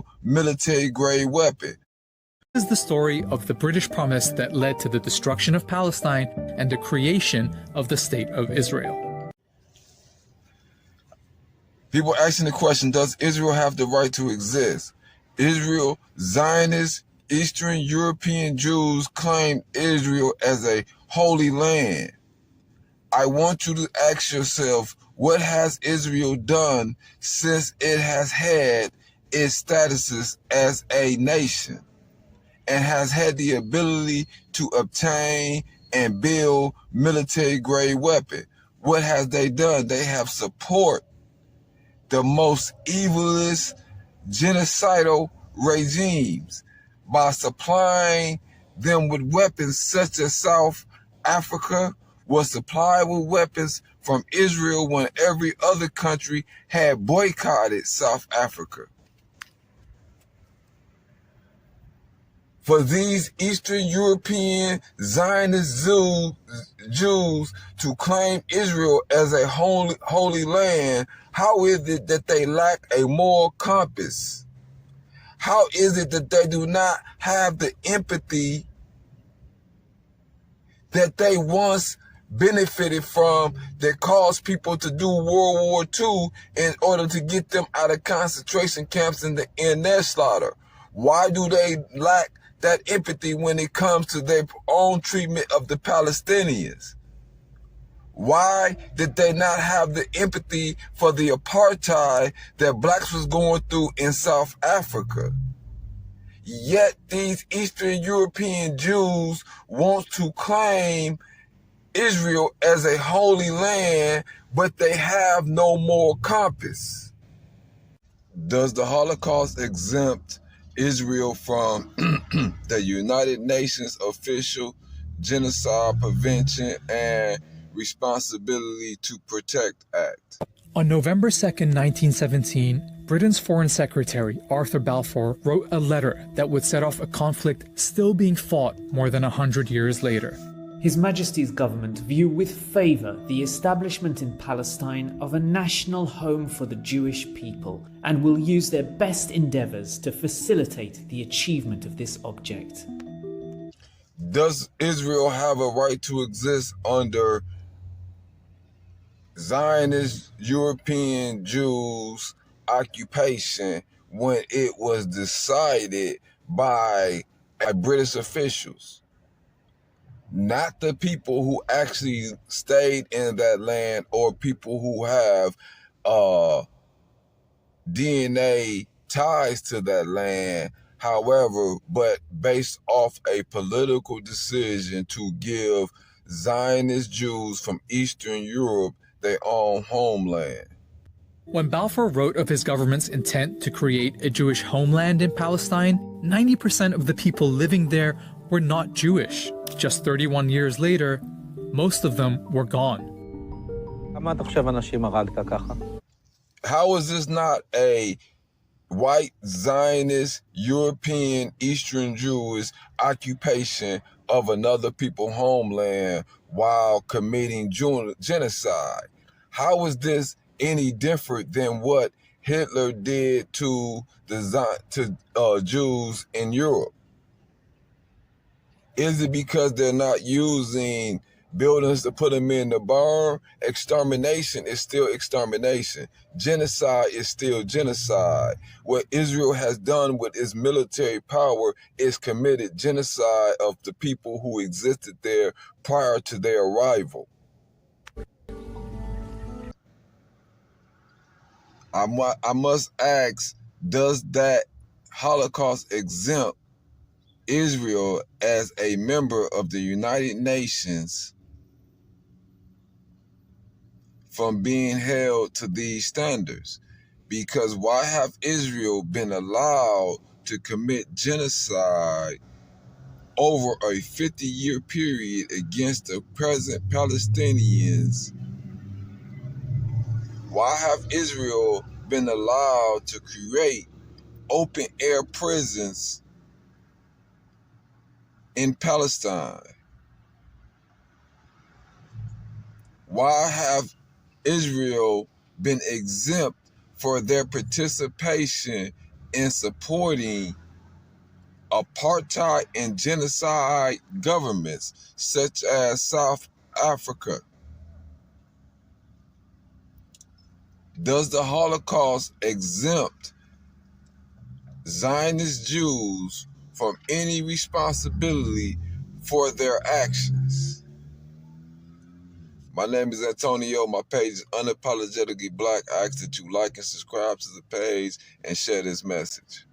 build military-grade weapon. This is the story of the British promise that led to the destruction of Palestine and the creation of the State of Israel. People asking the question, does Israel have the right to exist? Israel, Zionist Eastern European Jews claim Israel as a holy land. I want you to ask yourself, what has Israel done since it has had its status as a nation and has had the ability to obtain and build military-grade weapons? What has they done? They have support the most evilest genocidal regimes by supplying them with weapons, such as South Africa was supplied with weapons from Israel when every other country had boycotted South Africa. For these Eastern European Zionist Jews to claim Israel as a holy land, how is it that they lack a moral compass? How is it that they do not have the empathy that they once benefited from that caused people to do World War II in order to get them out of concentration camps and to end their slaughter? Why do they lack that empathy when it comes to their own treatment of the Palestinians? Why did they not have the empathy for the apartheid that blacks was going through in South Africa? Yet these Eastern European Jews want to claim Israel as a holy land, but they have no moral compass. Does the Holocaust exempt Israel from the United Nations official Genocide Prevention and Responsibility to Protect Act? On November 2nd, 1917, Britain's Foreign Secretary Arthur Balfour wrote a letter that would set off a conflict still being fought more than 100 years later. His Majesty's government view with favour the establishment in Palestine of a national home for the Jewish people and will use their best endeavours to facilitate the achievement of this object. Does Israel have a right to exist under Zionist European Jews occupation when it was decided by British officials? Not the people who actually stayed in that land or people who have DNA ties to that land. However, but based off a political decision to give Zionist Jews from Eastern Europe their own homeland. When Balfour wrote of his government's intent to create a Jewish homeland in Palestine, 90% of the people living there were not Jewish. Just 31 years later, most of them were gone. How is this not a white Zionist European Eastern Jewish occupation of another people's homeland while committing genocide? How is this any different than what Hitler did to the Jews in Europe? Is it because they're not using buildings to put them in the burn? Extermination is still extermination. Genocide is still genocide. What Israel has done with its military power is committed genocide of the people who existed there prior to their arrival. I must ask, does that Holocaust exempt Israel as a member of the United Nations from being held to these standards? Because why have Israel been allowed to commit genocide over a 50-year period against the present Palestinians? Why have Israel been allowed to create open-air prisons in Palestine? Why have Israel been exempt for their participation in supporting apartheid and genocide governments such as South Africa? Does the Holocaust exempt Zionist Jews from any responsibility for their actions? My name is Antonio. My page is Unapologetically Black. I ask that you like and subscribe to the page and share this message.